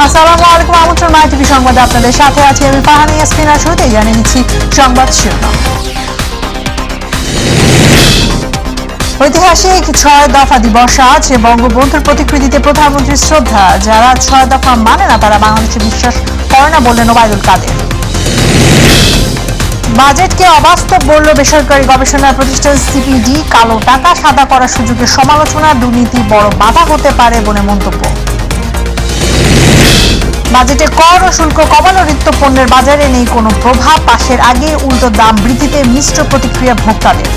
আসসালামু আলাইকুম, আমন্ত্রণ মাই টিভি সংবাদে আপনাদের সাথে আছি আমি ফাহানি ইয়াসমিন। শুরুতেই জানিয়ে নিচ্ছি সংবাদ শিরোনাম। ঐতিহাসিক 6 দফা দিবস আজ। বঙ্গবন্ধুর প্রতিকৃতিতে প্রধানমন্ত্রীর শ্রদ্ধা। যারা 6 দফা মানে না তারা বাংলাদেশে বিশ্বাস করে না বললেন ওবায়দুল কাদের। বাজেটকে অবাস্তব বলল বেসরকারি গবেষণা প্রতিষ্ঠান সিপিডি। কালো টাকা সাদা করার সুযোগে সমালোচনা, দুর্নীতি বড় বাধা হতে পারে বলে মন্তব্য। বাজেটে কর ও শুল্ক কমানো নিত্য পণ্যের বাজারে নেই কোনো প্রভাব। পাশের আগে উল্টো দাম বৃদ্ধিতে মিশ্র প্রতিক্রিয়া ভোক্তাদের।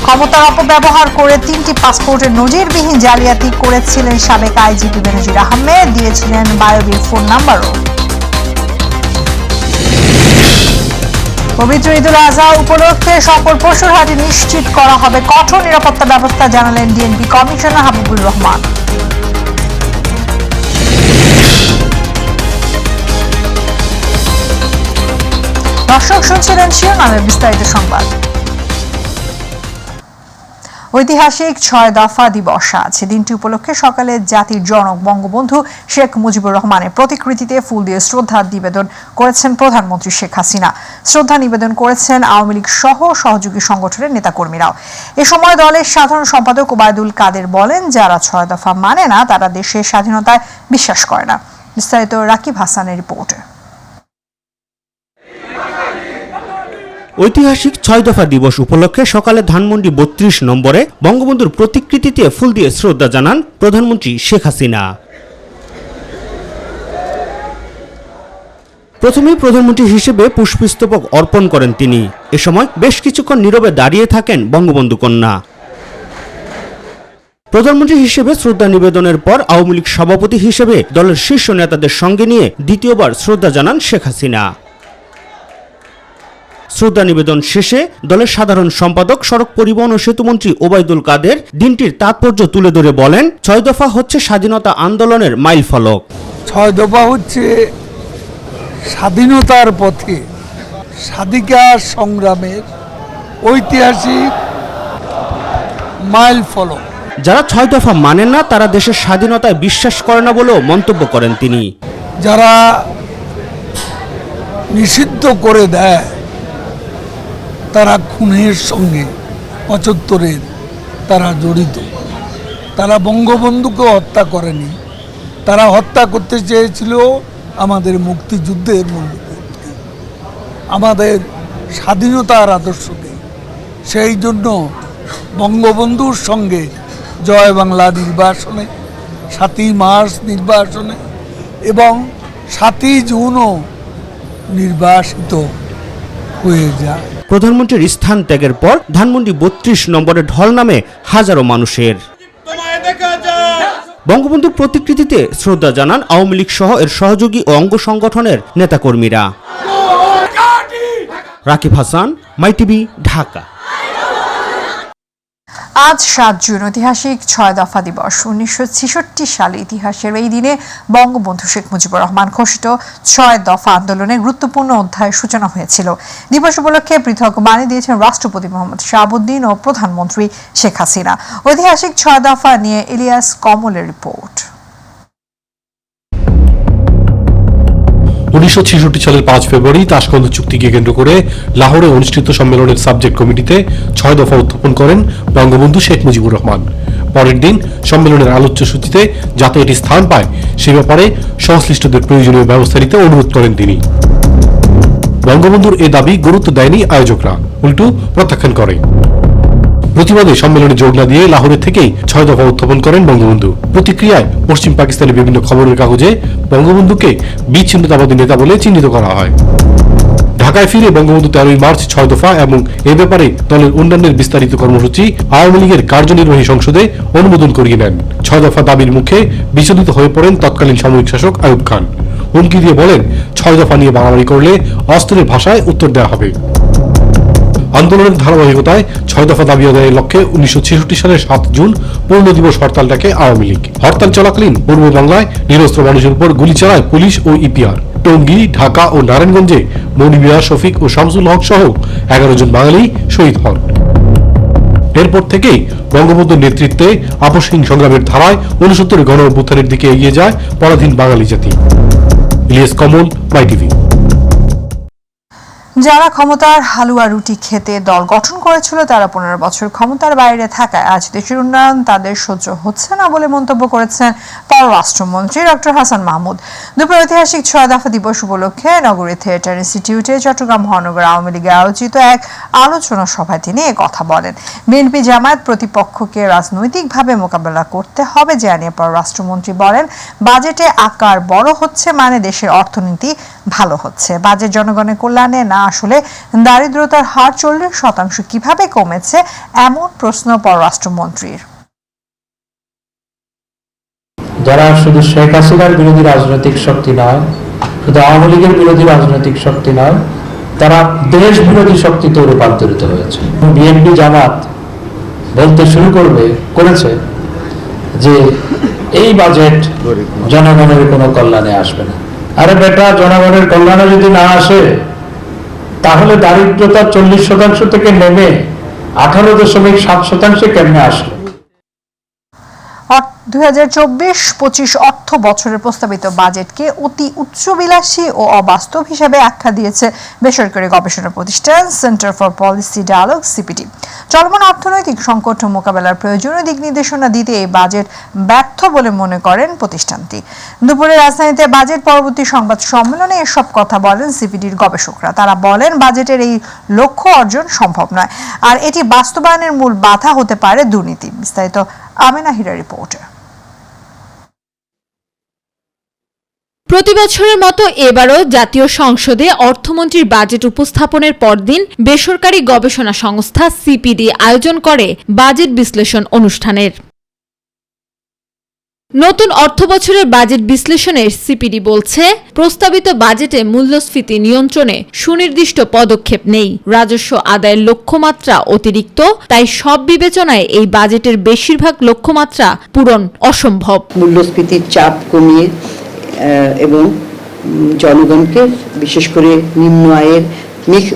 ক্ষমতার অপব্যবহার করে 3টি পাসপোর্টের নজিরবিহীন জালিয়াতি করেছিলেন সাবেক আইজিপি বেনজির আহমেদ। দিয়েছিলেন বায়োবির ফোন নাম্বারও। পবিত্র ঈদুল আজহা উপলক্ষে সকল পশুর হাটে নিশ্চিত করা হবে কঠোর নিরাপত্তা ব্যবস্থা, জানালেন ডিএনপি কমিশনার হাবিবুর রহমান। দর্শক শুনছিলেন শিরোনামের বিস্তারিত সংবাদ। ঐতিহাসিক 6 দফা দিবস আজ। দিনটি উপলক্ষে সকালে জাতির জনক বঙ্গবন্ধু শেখ মুজিবুর রহমানের প্রতিকৃতিতে ফুল দিয়ে শ্রদ্ধা নিবেদন করেছেন প্রধানমন্ত্রী শেখ হাসিনা। শ্রদ্ধা নিবেদন করেছেন আওয়ামী লীগ সহ সহযোগী সংগঠনের নেতাকর্মীরাও। এ সময় দলের সাধারণ সম্পাদক ওবায়দুল কাদের বলেন, যারা 6 দফা মানে না তারা দেশের স্বাধীনতায় বিশ্বাস করে না। বিস্তারিত রাকিব হাসানের রিপোর্টে। ঐতিহাসিক 6 দফা দিবস উপলক্ষে সকালে ধানমন্ডি 32 নম্বরে বঙ্গবন্ধুর প্রতিকৃতিতে ফুল দিয়ে শ্রদ্ধা জানান প্রধানমন্ত্রী শেখ হাসিনা। প্রথমেই প্রধানমন্ত্রী হিসেবে পুষ্পস্তবক অর্পণ করেন তিনি। এ সময় বেশ কিছুক্ষণ নীরবে দাঁড়িয়ে থাকেন বঙ্গবন্ধু কন্যা। প্রধানমন্ত্রী হিসেবে শ্রদ্ধা নিবেদনের পর আওয়ামী লীগ সভাপতি হিসেবে দলের শীর্ষ নেতাদের সঙ্গে নিয়ে দ্বিতীয়বার শ্রদ্ধা জানান শেখ হাসিনা। শ্রদ্ধা নিবেদন শেষে দলের সাধারণ সম্পাদক সড়ক পরিবহন ও সেতুমন্ত্রী ওবায়দুল কাদের দিনটির তাৎপর্য তুলে ধরে বলেন, 6 দফা হচ্ছে স্বাধীনতা আন্দোলনের মাইল ফলক। 6 দফা হচ্ছে স্বাধীনতার পথে স্বাধিকার সংগ্রামের ঐতিহাসিক মাইল ফলক। যারা 6 দফা মানেন না তারা দেশের স্বাধীনতায় বিশ্বাস করে না বলেও মন্তব্য করেন তিনি। যারা নিষিদ্ধ করে দেয় তারা খুনের সঙ্গে 75-এর তারা জড়িত। তারা বঙ্গবন্ধুকে হত্যা করেনি, তারা হত্যা করতে চেয়েছিল আমাদের মুক্তিযুদ্ধের মূল্যবোধকে, আমাদের স্বাধীনতার আদর্শকে। সেই জন্য বঙ্গবন্ধুর সঙ্গে জয় বাংলা নির্বাসনে, 7ই মার্চ নির্বাসনে এবং 7ই জুনও নির্বাসিত হয়ে যায়। প্রধানমন্ত্রীর স্থান ত্যাগের পর ধানমন্ডি 32 নম্বরে ঢল নামে হাজারো মানুষের। বঙ্গবন্ধুর প্রতিকৃতিতে শ্রদ্ধা জানান আওয়ামী লীগ সহ এর সহযোগী ও অঙ্গ সংগঠনের নেতাকর্মীরা। রাকিব হাসান, মাই টিভি, ঢাকা। আজ 7 জুন ঐতিহাসিক 6 দফা দিবস। 1966 সালে ইতিহাসের এই দিনে বঙ্গবন্ধু শেখ মুজিবুর রহমান ঘোষিত 6 দফা আন্দোলনের গুরুত্বপূর্ণ অধ্যায়ের সূচনা হয়েছিল। দিবস উপলক্ষে পৃথক বাণী দিয়েছেন রাষ্ট্রপতি মোহাম্মদ শাহাবুদ্দিন ও প্রধানমন্ত্রী শেখ হাসিনা। ঐতিহাসিক 6 দফা নিয়ে ইলিয়াস কমলের রিপোর্ট। 1966 সালের 5 ফেব্রুয়ারি তাশকন্দ চুক্তিকে কেন্দ্র করে লাহোরে অনুষ্ঠিত সম্মেলনের সাবজেক্ট কমিটিতে 6 দফা উত্থাপন করেন বঙ্গবন্ধু শেখ মুজিবুর রহমান। পরের দিন সম্মেলনের আলোচ্য সূচিতে যাতে এটি স্থান পায় সে ব্যাপারে সংশ্লিষ্টদের প্রয়োজনীয় ব্যবস্থা নিতে অনুরোধ করেন তিনি। বঙ্গবন্ধুর এ দাবি গুরুত্ব দেয়নি আয়োজকরা, উল্টো প্রত্যাখ্যান করে। প্রতিবাদে সম্মেলনে যোগ না দিয়ে লাহোরে থেকেই 6 দফা উত্থাপন করেন বঙ্গবন্ধু। প্রতিক্রিয়ায় পশ্চিম পাকিস্তানের বিভিন্ন খবরের কাগজে বঙ্গবন্ধুকে বিচ্ছিন্নতাবাদী নেতা বলে চিহ্নিত করা হয়। ঢাকায় ফিরে বঙ্গবন্ধু 13ই মার্চ 6 দফা এবং এ ব্যাপারে দলের অন্যান্যের বিস্তারিত কর্মসূচি আওয়ামী লীগের কার্যনির্বাহী সংসদে অনুমোদন করিয়ে নেন। 6 দফা দাবির মুখে বিচলিত হয়ে পড়েন তৎকালীন সামরিক শাসক আইয়ুব খান। হুমকি দিয়ে বলেন, 6 দফা নিয়ে বাড়াবাড়ি করলে অস্ত্রের ভাষায় উত্তর দেওয়া হবে। আন্দোলনের ধারাবাহিকতায় 6 দফা দাবি আদায়ের লক্ষ্যে 1966 সালের 7 জুন পূর্ণ দিবস হরতাল ডাকে আওয়ামী লীগ। হরতাল চলাকালীন পূর্ব বাংলায় নিরস্ত্র মানুষের উপর গুলি চালায় পুলিশ ও ইপিআর। টঙ্গী, ঢাকা ও নারায়ণগঞ্জে মনিবিয়া, শফিক ও শামসুল হক সহ 11 জন বাঙালি শহীদ হন। এরপর থেকেই বঙ্গবন্ধুর নেতৃত্বে আপসহীন সংগ্রামের ধারায় 69 গণ অভ্যুত্থানের দিকে এগিয়ে যায় পরাধীন বাঙালি জাতি। ইলিয়াস কমল, মাই টিভি। যারা ক্ষমতার হালুয়া রুটি খেতে দল গঠন করেছিল তারা 15 বছর ক্ষমতার বাইরে থাকায় আজ দেশের উন্নয়ন তাদের সহ্য হচ্ছে না বলে মন্তব্য করেছেন পররাষ্ট্রমন্ত্রী ডক্টর হাসান মাহমুদ। দুপুর ঐতিহাসিক 6 দফা দিবস উপলক্ষে নগরী থিয়েটার ইনস্টিটিউটে চট্টগ্রাম মহানগর আওয়ামী লীগে আয়োজিত এক আলোচনা সভায় তিনি একথা বলেন। বিএনপি জামায়াত প্রতিপক্ষকে রাজনৈতিকভাবে মোকাবেলা করতে হবে জানিয়ে পররাষ্ট্রমন্ত্রী বলেন, বাজেটে আকার বড় হচ্ছে মানে দেশের অর্থনীতি ভালো হচ্ছে। বাজেট জনগণের কল্যাণে না আসলে দারিদ্রতার হার 40% কিভাবে কমেছে এমন প্রশ্ন পররাষ্ট্রমন্ত্রীর। যারা শুধু শেখ হাসিনার বিরোধী রাজনৈতিক শক্তি নয়, শুধু আওয়ামী লীগের বিরোধী রাজনৈতিক শক্তি নয়, তারা দেশ বিরোধী শক্তিতে রূপান্তরিত হয়েছে। বিএনপি জামাত বলতে শুরু করেছে যে এই বাজেট জনগণের কোনো কল্যাণে আসবে না। আরে বেটা, জনগণের কল্যাণে যদি না আসে তাহলে দারিদ্রতা 40% থেকে নেমে 18.7% কেমনে আসলো? 2024-25 অর্থ বছরের প্রস্তাবিত বাজেটকে অতি উচ্চবিলাসী ও অবাস্তব হিসেবে আখ্যা দিয়েছে বেসরকারি গবেষণা প্রতিষ্ঠান Centre for Policy Dialogue CPD. চলমান অর্থনৈতিক সংকট মোকাবেলার প্রয়োজনীয় দিক নির্দেশনা দিতে এই বাজেট ব্যর্থ বলে মনে করেন প্রতিষ্ঠানটি। দুপুরে রাজধানীতে বাজেট পরবর্তী সংবাদ সম্মেলনে এসব কথা বলেন সিপিডির গবেষকরা। তারা বলেন, বাজেটের এই লক্ষ্য অর্জন সম্ভব নয়, আর এটি বাস্তবায়নের মূল বাধা হতে পারে দুর্নীতি। বিস্তারিত আমেনা হিরা রিপোর্ট। প্রতি বছরের মতো এবারও জাতীয় সংসদে অর্থমন্ত্রীর বাজেট উপস্থাপনের পরদিন বেসরকারি গবেষণা সংস্থা সিপিডি আয়োজন করে বাজেট বিশ্লেষণ অনুষ্ঠানের। নতুন অর্থবছরের বাজেট বিশ্লেষণে সিপিডি বলছে, প্রস্তাবিত বাজেটে মূল্যস্ফীতি নিয়ন্ত্রণে সুনির্দিষ্ট পদক্ষেপ নেই। রাজস্ব আদায়ের লক্ষ্যমাত্রা অতিরিক্ত, তাই সব বিবেচনায় এই বাজেটের বেশিরভাগ লক্ষ্যমাত্রা পূরণ অসম্ভব। মূল্যস্ফীতির চাপ কমিয়ে এবং জনগণকে, বিশেষ করে নিম্ন আয়ের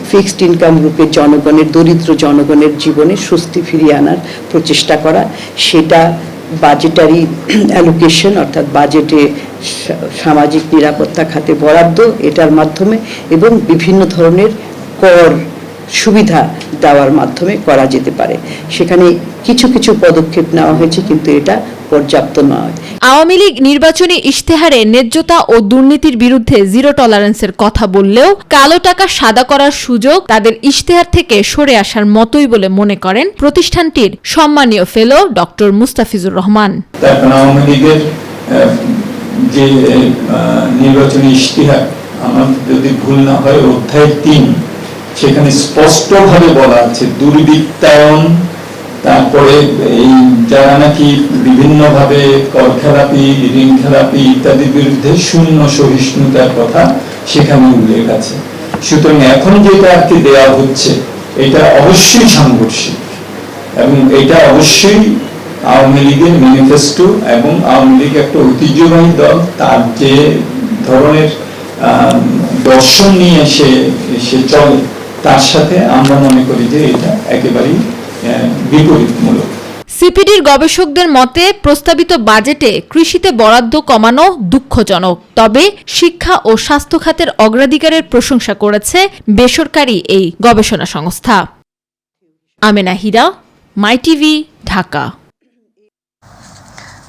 ফিক্সড ইনকাম গ্রুপের জনগণের, দরিদ্র জনগণের জীবনে স্বস্তি ফিরিয়ে আনার প্রচেষ্টা করা, সেটা বাজেটারি অ্যালোকেশন অর্থাৎ বাজেটে সামাজিক নিরাপত্তা খাতে বরাদ্দ, এটার মাধ্যমে এবং বিভিন্ন ধরনের কর সুবিধা দেওয়ার মাধ্যমে করা যেতে পারে। সেখানে কিছু কিছু পদক্ষেপ নেওয়া হয়েছে, কিন্তু এটা পর্যাপ্ত নয়। আওয়ামী লীগ নির্বাচনী ইশতেহারে ন্যায্যতা ও দুর্নীতির বিরুদ্ধে জিরো টলারেন্সের কথা বললেও কালো টাকা সাদা করার সুযোগ তাদের ইশতেহার থেকে সরে আসার মতোই বলে মনে করেন প্রতিষ্ঠানটির সম্মানীয় ফেলো ডক্টর মুস্তাফিজুর রহমান। আওয়ামী লীগের যে নির্বাচনী ইশতেহার, আমার যদি ভুল না হয় অধ্যায় 3, সেখানে স্পষ্টভাবে বলা আছে দুর্বৃত্তায়ন, তারপরে এই যারা নাকি বিভিন্নভাবে কর খেলাপি, ঋণ খেলাপি ইত্যাদির বিরুদ্ধে শূন্য সহিষ্ণুতার কথা সেখানে উল্লেখ আছে। সুতরাং এখন যেটা আর কি দেওয়া হচ্ছে এটা অবশ্যই সাংঘর্ষিক এবং এটা অবশ্যই আওয়ামী লীগের ম্যানিফেস্টো এবং আওয়ামী লীগ একটা ঐতিহ্যবাহী দল, তার যে ধরনের দর্শন নিয়ে সে চলে তার সাথে আমরা মনে করি যে এটা একেবারেই বিপরীতমূলক। সিপিডির গবেষকদের মতে প্রস্তাবিত বাজেটে কৃষিতে বরাদ্দ কমানো দুঃখজনক, তবে শিক্ষা ও স্বাস্থ্য খাতের অগ্রাধিকারের প্রশংসা করেছে বেসরকারি এই গবেষণা সংস্থা। আমেনা হিরা, মাই টিভি, ঢাকা।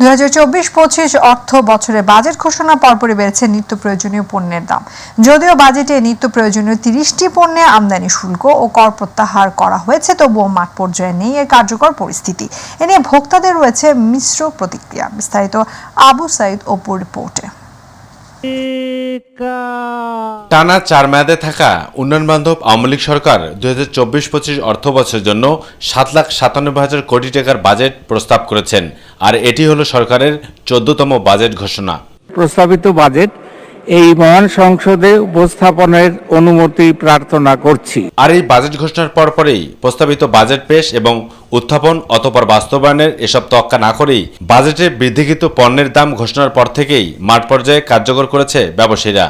2024-25 অর্থ বছরে বাজেট ঘোষণার পরপরই বেড়েছে নিত্য প্রয়োজনীয় পণ্যের দাম। যদিও বাজেটে নিত্য প্রয়োজনীয় 30টি পণ্যে আমদানি শুল্ক ও কর প্রত্যাহার করা হয়েছে, তবুও মাঠ পর্যায়ে নেই এর কার্যকর পরিস্থিতি। এ নিয়ে ভোক্তাদের রয়েছে মিশ্র প্রতিক্রিয়া। বিস্তারিত আবু সাইদ অপুর রিপোর্টে। টানা 4 মেয়াদে থাকা উন্নয়ন বান্ধব আওয়ামী লীগ সরকার 2024-25 অর্থ বছরের জন্য 7,97,000 কোটি টাকার বাজেট প্রস্তাব করেছেন, আর এটি হলো সরকারের 14তম বাজেট ঘোষণা। প্রস্তাবিত বাজেট এই মহান সংসদে উপস্থাপনের অনুমতি প্রার্থনা করছি। আর এই বাজেট ঘোষণার পরপরই প্রস্তাবিত বাজেট পেশ এবং উত্থাপন অতঃপর বাস্তবায়নের এসব তোয়াক্কা না করেই বাজেটে বৃদ্ধিকৃত পণ্যের দাম ঘোষণার পর থেকেই মাঠ পর্যায়ে কার্যকর করেছে ব্যবসায়ীরা।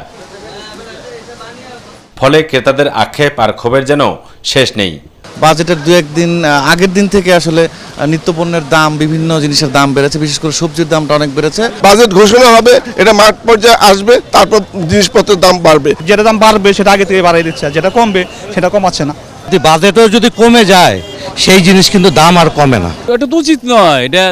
ফলে ক্রেতাদের আক্ষেপ আর ক্ষোভের যেন শেষ নেই। বাজেটের দু একদিন আগের দিন থেকে আসলে নিত্যপণ্যের দাম, বিভিন্ন জিনিসের দাম বেড়েছে, বিশেষ করে সবজির দামটা অনেক বেড়েছে। বাজেট ঘোষণা হবে, এটা মাঠ পর্যায়ে আসবে, তারপর জিনিসপত্রের দাম বাড়বে। যেটা দাম বাড়বে সেটা আগে থেকে বাড়িয়ে দিচ্ছে, যেটা কমবে সেটা কমাচ্ছে না। যদি বাজেটও যদি কমে যায় সেই জিনিস কিন্তু দাম আর কমে না। এটা তো উচিত নয়, এটা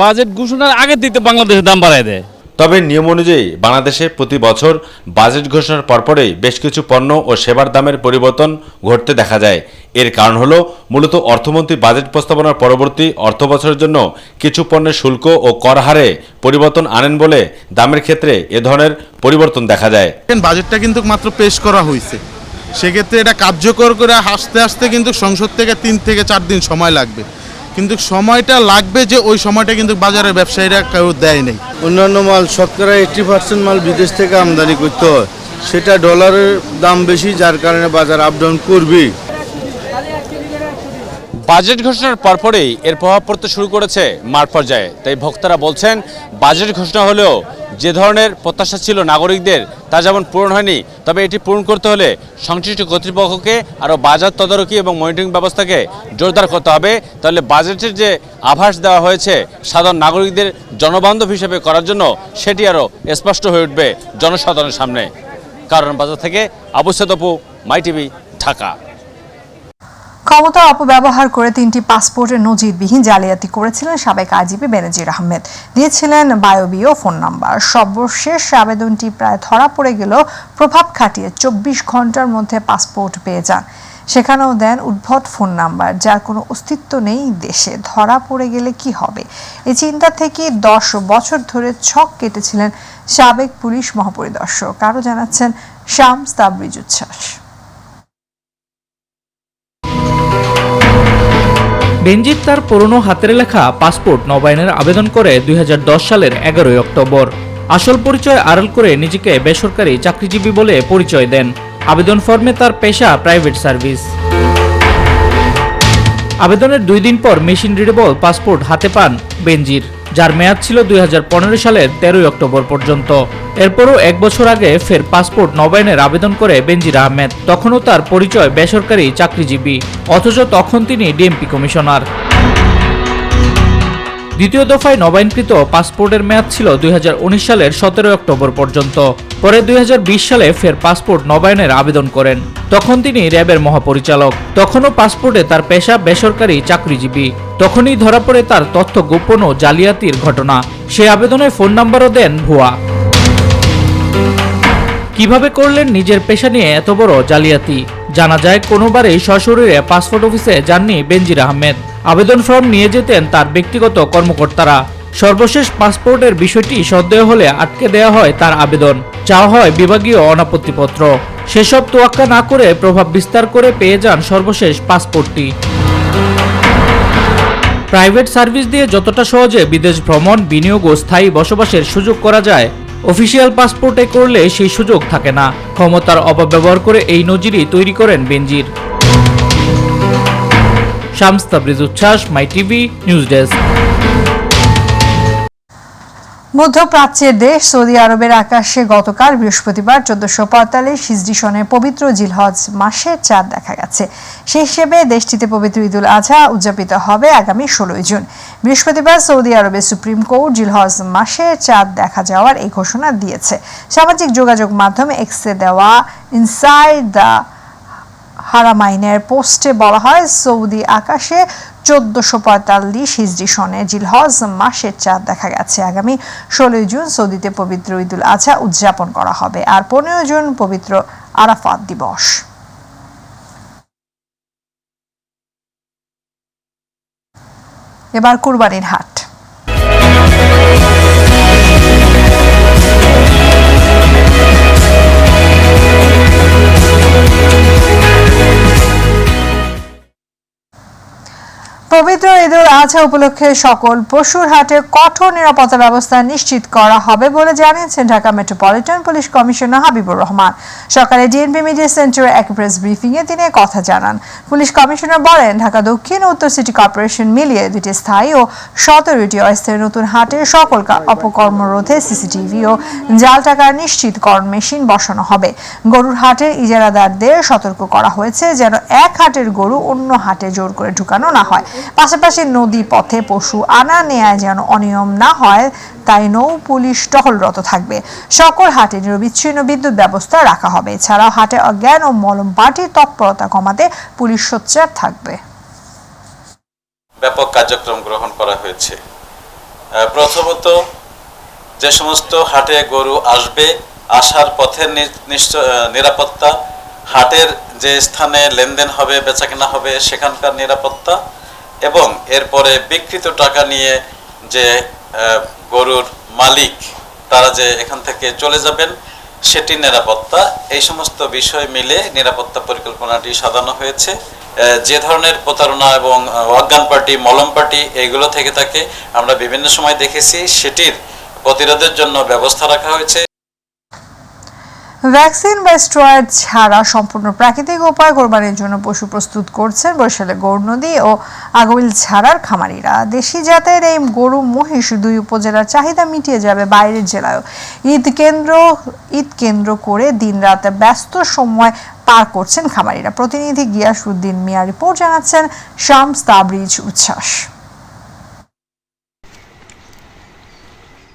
বাজেট ঘোষণার আগে থেকে বাংলাদেশের দাম বাড়ায় দেয়। তবে নিয়ম অনুযায়ী বাংলাদেশে প্রতি বছর বাজেট ঘোষণার পরপরই বেশ কিছু পণ্য ও সেবার দামের পরিবর্তন ঘটতে দেখা যায়। এর কারণ হলো মূলত অর্থমন্ত্রী বাজেট প্রস্তাবনার পরবর্তী অর্থ বছরের জন্য কিছু পণ্যের শুল্ক ও কর হারে পরিবর্তন আনেন বলে দামের ক্ষেত্রে এ ধরনের পরিবর্তন দেখা যায়। বাজেটটা কিন্তু মাত্র পেশ করা হয়েছে, সেক্ষেত্রে এটা কার্যকর করে আসতে আসতে কিন্তু সংসদ থেকে 3 থেকে 4 দিন সময় লাগবে, কিন্তু সময়টা লাগবে যে ওই সময়টা কিন্তু বাজারের ব্যবসায়ীরা কেউ দেয় নেই। অন্যান্য মাল শতকরা 80% মাল বিদেশ থেকে আমদানি করতে হয়, সেটা ডলারের দাম বেশি, যার কারণে বাজার আপ ডাউন করবেই। বাজেট ঘোষণার পরপরই এর প্রভাব পড়তে শুরু করেছে মাঠ পর্যায়ে। তাই ভোক্তারা বলছেন, বাজেট ঘোষণা হলেও যে ধরনের প্রত্যাশা ছিল নাগরিকদের তা যেমন পূরণ হয়নি, তবে এটি পূরণ করতে হলে সংশ্লিষ্ট কর্তৃপক্ষকে আরও বাজার তদারকি এবং মনিটরিং ব্যবস্থাকে জোরদার করতে হবে। তাহলে বাজেটের যে আভাস দেওয়া হয়েছে সাধারণ নাগরিকদের জনবান্ধব হিসেবে করার জন্য, সেটি আরও স্পষ্ট হয়ে উঠবে জনসাধারণের সামনে। কারণ বাজার থেকে আবু সাইদ অপু, মাই টিভি, ঢাকা। ক্ষমতা অপব্যবহার করে 3টি পাসপোর্টের নজিরবিহীন জালিয়াতি করেছিলেন সাবেক আইজিপি বেনজির আহমেদ। দিয়েছিলেন বায়বীয় ফোন নাম্বার। সর্বশেষ আবেদনটি প্রায় ধরা পড়ে গেল প্রভাব খাটিয়ে 24 ঘন্টার মধ্যে পাসপোর্ট পেয়ে যান। সেখানেও দেন উদ্ভট ফোন নাম্বার, যার কোনো অস্তিত্ব নেই দেশে। ধরা পড়ে গেলে কি হবে, এই চিন্তা থেকে 10 বছর ধরে ছক কেটেছিলেন সাবেক পুলিশ মহাপরিদর্শক। আরও জানাচ্ছেন শামস তাবরিজ উচ্ছ্বাস। বেনজির তার পুরনো হাতের লেখা পাসপোর্ট নবায়নের আবেদন করে 2010 সালের 11 অক্টোবর। আসল পরিচয় আড়াল করে নিজেকে বেসরকারি চাকরিজীবী বলে পরিচয় দেন। আবেদন ফর্মে তার পেশা প্রাইভেট সার্ভিস। আবেদনের 2 দিন পর মেশিন রিডেবল পাসপোর্ট হাতে পান বেনজির, যার মেয়াদ ছিল 2015 সালের 13 অক্টোবর পর্যন্ত। এরপরও 1 বছর আগে ফের পাসপোর্ট নবায়নের আবেদন করে বেনজির আহমেদ। তখনও তার পরিচয় বেসরকারি চাকরিজীবী, অথচ তখন তিনি ডিএমপি কমিশনার। দ্বিতীয় দফায় নবায়নকৃত পাসপোর্টের মেয়াদ ছিল 2019 সালের 17 অক্টোবর পর্যন্ত। পরে 2020 সালে ফের পাসপোর্ট নবায়নের আবেদন করেন। তখন তিনি র্যাবের মহাপরিচালক। তখনও পাসপোর্টে তার পেশা বেসরকারি চাকরিজীবী। তখনই ধরা পড়ে তার তথ্য গোপন ও জালিয়াতির ঘটনা। সে আবেদনে ফোন নাম্বারও দেন ভুয়া। কিভাবে করলেন নিজের পেশা নিয়ে এত বড় জালিয়াতি? জানা যায়, কোনোবারই সশরীরে পাসপোর্ট অফিসে যাননি বেনজির আহমেদ। আবেদন ফর্ম নিয়ে যেতেন তার ব্যক্তিগত কর্মকর্তারা। সর্বশেষ পাসপোর্টের বিষয়টি সন্দেহ হলে আটকে দেওয়া হয় তার আবেদন। চাওয়া হয় বিভাগীয় অনাপত্তিপত্র। সেসব তোয়াক্কা না করে প্রভাব বিস্তার করে পেয়ে যান সর্বশেষ পাসপোর্টটি। প্রাইভেট সার্ভিস দিয়ে যতটা সহজে বিদেশ ভ্রমণ, বিনিয়োগ ও স্থায়ী বসবাসের সুযোগ করা যায়, অফিসিয়াল পাসপোর্টে করলে সেই সুযোগ থাকে না। ক্ষমতার অপব্যবহার করে এই নজিরই তৈরি করেন বেনজির। শামস তাবরিজ উচ্ছ্বাস, মাই টিভি, নিউজ ডেস্ক। মধ্যপ্রাচ্যের দেশ সৌদি আরবের আকাশে গতকাল বৃহস্পতিবার 1445 হিজরি সনের পবিত্র জিলহজ মাসের চাঁদ দেখা গেছে। সেই হিসেবে দেশটিতে পবিত্র ঈদুল আজহা উদযাপিত হবে আগামী 16 জুন। বৃহস্পতিবার সৌদি আরবের সুপ্রিম কোর্ট জিলহজ মাসের চাঁদ দেখা যাওয়ার এই ঘোষণা দিয়েছে। সামাজিক যোগাযোগ মাধ্যমে এক্সে দেওয়া ইনসাইড দ্য হারামাইনের পোস্টে বলা হয়, সৌদি আকাশে 1445 হিজরি সনে জিলহজ মাসের চাঁদ দেখা গেছে। আগামী 16 জুন সৌদিতে পবিত্র ঈদুল আজহা উদযাপন করা হবে, আর 15 জুন পবিত্র আরাফাত দিবস। এবার কুরবানির হাট। পবিত্র ঈদুল মাঝে উপলক্ষে সকল পশুর হাটে কঠোর নিরাপত্তা ব্যবস্থা নিশ্চিত করা হবে বলে জানিয়েছেন Dhaka metropolitan police commissioner Habibur Rahman. সকালে ডিএনপি মিডিয়া সেন্টারে এক প্রেস ব্রিফিংয়ে তিনি কথা জানান। পুলিশ কমিশনার বলেন, ঢাকা দক্ষিণ ও উত্তর সিটি কর্পোরেশন মিলিয়ে 2টি স্থায়ী ও 17টি অস্থায়ী নতুন হাটের সকল অপকর্ম রোধে সিসিটিভি ও জাল টাকার নিশ্চিতকরণ মেশিন বসানো হবে। গরুর হাটের ইজারাদারদের সতর্ক করা হয়েছে যেন এক হাটের গরু অন্য হাটে জোর করে ঢুকানো না হয়। পাশাপাশি নদী পথে পশু আনা নেয়ায় যেন অনিয়ম না হয় তাই নৌ পুলিশ টহলরত থাকবে। সকল হাটে নিরবিচ্ছিন্ন বিদ্যুৎ ব্যবস্থা রাখা হবে। এছাড়াও হাটে অজ্ঞান ও মলম পার্টির তৎপরতা কমাতে পুলিশ সোচ্চার থাকবে। ব্যাপক কার্যক্রম গ্রহণ করা হয়েছে। প্রথমত, যে সমস্ত হাটে গরু আসবে, আসার পথের নিরাপত্তা, হাটের যে স্থানে লেনদেন হবে, বেচাকেনা হবে সেখানকার নিরাপত্তা, এবং এরপরে বিকৃত টাকা নিয়ে যে গরুর মালিক তারা যে এখান থেকে চলে যাবেন সেটির নিরাপত্তা, এই সমস্ত বিষয় মিলে নিরাপত্তা পরিকল্পনাটি সাজানো হয়েছে। যে ধরনের প্রতারণা এবং অজ্ঞান পার্টি, মলম পার্টি এগুলো থেকে থাকে আমরা বিভিন্ন সময় দেখেছি, সেটির প্রতিরোধের জন্য ব্যবস্থা রাখা হয়েছে। ভ্যাকসিন বা স্টেরয়েড ছাড়া সম্পূর্ণ প্রাকৃতিক উপায়ে কোরবানির জন্য পশু প্রস্তুত করছেন বরিশালের গৌরনদী ও আগৈল ছাড়ার খামারিরা। দেশি জাতের এই গরু মহিষ 2 উপজেলার চাহিদা মিটিয়ে যাবে বাইরের জেলায়ও। ঈদ কেন্দ্র করে দিনরাতে ব্যস্ত সময় পার করছেন খামারিরা। প্রতিনিধি গিয়াসউদ্দিন মিয়া রিপোর্ট জানাচ্ছেন শামস তাবরিজ উচ্ছ্বাস।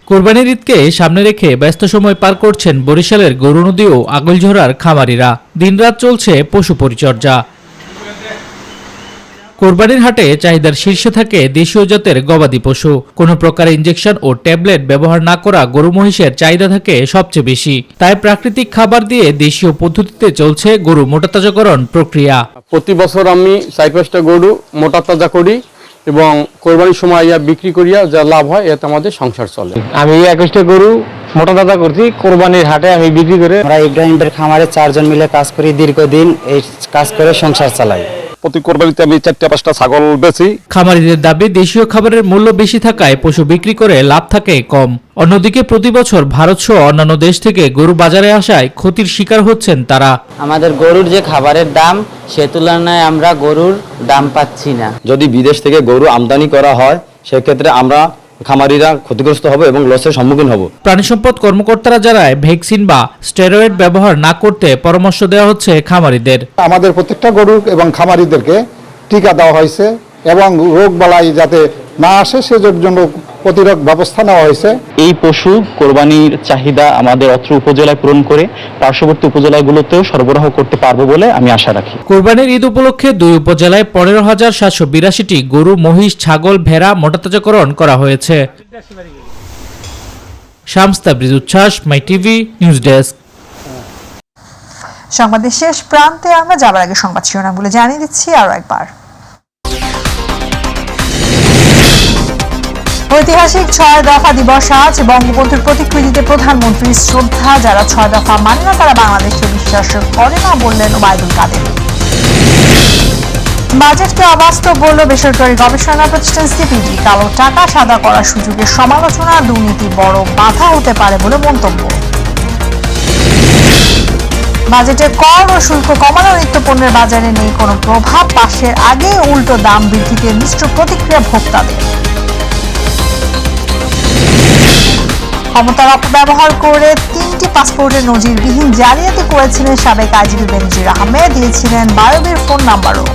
কোরবানির ঈদকে সামনে রেখে ব্যস্ত সময় পার করছেন বরিশালের গৌরনদী ও আগৈলঝরার খামারিরা। দিনরাত চলছে পশু পরিচর্যা। কোরবানির হাটে চাহিদার শীর্ষে থাকে দেশীয় জাতের গবাদি পশু। কোনো প্রকার ইনজেকশন ও ট্যাবলেট ব্যবহার না করা গরু মহিষের চাহিদা থাকে সবচেয়ে বেশি। তাই প্রাকৃতিক খাবার দিয়ে দেশীয় পদ্ধতিতে চলছে গরু মোটাতাজাকরণ প্রক্রিয়া। প্রতি বছর আমি 4-5টা গরু মোটাতাজা করি এবং কোরবানির সময় বিক্রি করিয়া যা লাভ হয় এতে আমাদের সংসার চলে। আমি 21টা গরু মোটাতাজা করছি, কোরবানির হাটে আমি বিক্রি করে। আমরা ইব্রাহিমের খামারে 4 জন মিলে কাজ করি, দীর্ঘদিন এই কাজ করে সংসার চালাই। প্রতি কোরবানিতে আমি 4-5টা ছাগল বেচি। খামারিদের দাবি, দেশীয় খাবারের মূল্য বেশি থাকায় পশু বিক্রি করে লাভ থাকে কম। অন্যদিকে প্রতি বছর ভারত সহ অন্যান্য দেশ থেকে গরু বাজারে আসায় ক্ষতির শিকার হচ্ছেন তারা। আমাদের গরুর যে খাবারের দাম সে তুলনায় আমরা গরুর দাম পাচ্ছি না। যদি বিদেশ থেকে গরু আমদানি করা হয় সেক্ষেত্রে আমরা খামারিরা ক্ষতিগ্রস্ত হব এবং লসের সম্মুখীন হব। প্রাণী সম্পদ কর্মকর্তারা জানায়, ভ্যাকসিন বা স্টেরয়েড ব্যবহার না করতে পরামর্শ দেওয়া হচ্ছে খামারিদের। আমাদের প্রত্যেকটা গরু এবং খামারিদেরকে টিকা দেওয়া হয়েছে এবং রোগ বালাই যাতে না আসে সেজন্য প্রতিরোধ ব্যবস্থা নেওয়া হয়েছে। এই পশু কোরবানির চাহিদা আমাদের অত্র উপজেলায় পূরণ করে পার্শ্ববর্তী উপজেলাগুলোতেও সরবরাহ করতে পারবো বলে আমি আশা রাখি। কোরবানির ঈদ উপলক্ষে 2 উপজেলায় 15,782টি গরু, মহিষ, ছাগল, ভেড়া মোটাতাজাকরণ করা হয়েছে। শামস তাবরিজ উচ্ছ্বাস, মাই টিভি নিউজ ডেস্ক। সংবাদের শেষ প্রান্তে আমরা যাবার আগে সংবাদ শিরোনামগুলো জানিয়ে দিচ্ছি আরো একবার। ঐতিহাসিক 6 দফা দিবস আজ। বঙ্গবন্ধুর প্রতিকৃতিতে প্রধানমন্ত্রীর শ্রদ্ধা। যারা 6 দফা মানে না তারা বাংলাদেশকে বিশ্বাস করে না বললেন ওবায়দুল কাদের। বাজেটকে অবাস্তব বলল বেসরকারি গবেষণা প্রতিষ্ঠান সিপিডি। কালো টাকা সাদা করার সুযোগের সমালোচনা, দুর্নীতি বড় বাধা হতে পারে বলে মন্তব্য। বাজেটে কর ও শুল্ক কমানো, নিত্যপণ্যের বাজারে নেই কোনো প্রভাব। পাশের আগে উল্টো দাম বৃদ্ধিতে মিশ্র প্রতিক্রিয়া ভোক্তাদের। ক্ষমতার অপব্যবহার করে 3টি পাসপোর্টের নজিরবিহীন জালিয়াতি করেছিলেন সাবেক আইজিপি বেনজির আহমেদ। দিয়েছিলেন বায়বীর ফোন নাম্বারও।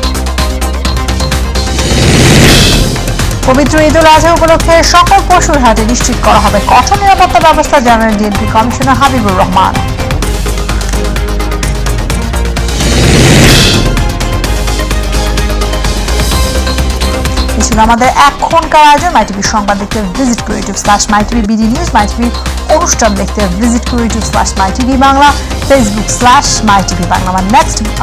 পবিত্র ঈদ উল আজহা উপলক্ষে সকল পশুর হাটে নিশ্চিত করা হবে কঠোর নিরাপত্তা ব্যবস্থা, জানালেন ডিএনপি কমিশনার হাবিবুর রহমান। আমাদের এখনকার আয়োজন। মাইটিভি সংবাদ দেখতে ভিজিট করে youtube/mytvbd নিউজ, মাইটিভি অনুষ্ঠান দেখতে ভিজিট করে youtube/mytv বাংলা, facebook/mytv বাংলা।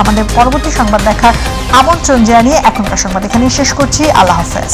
আমাদের পরবর্তী সংবাদ দেখার আমন্ত্রণ জানিয়ে এখনকার সংবাদ এখানেই শেষ করছি। আল্লাহ হাফেজ।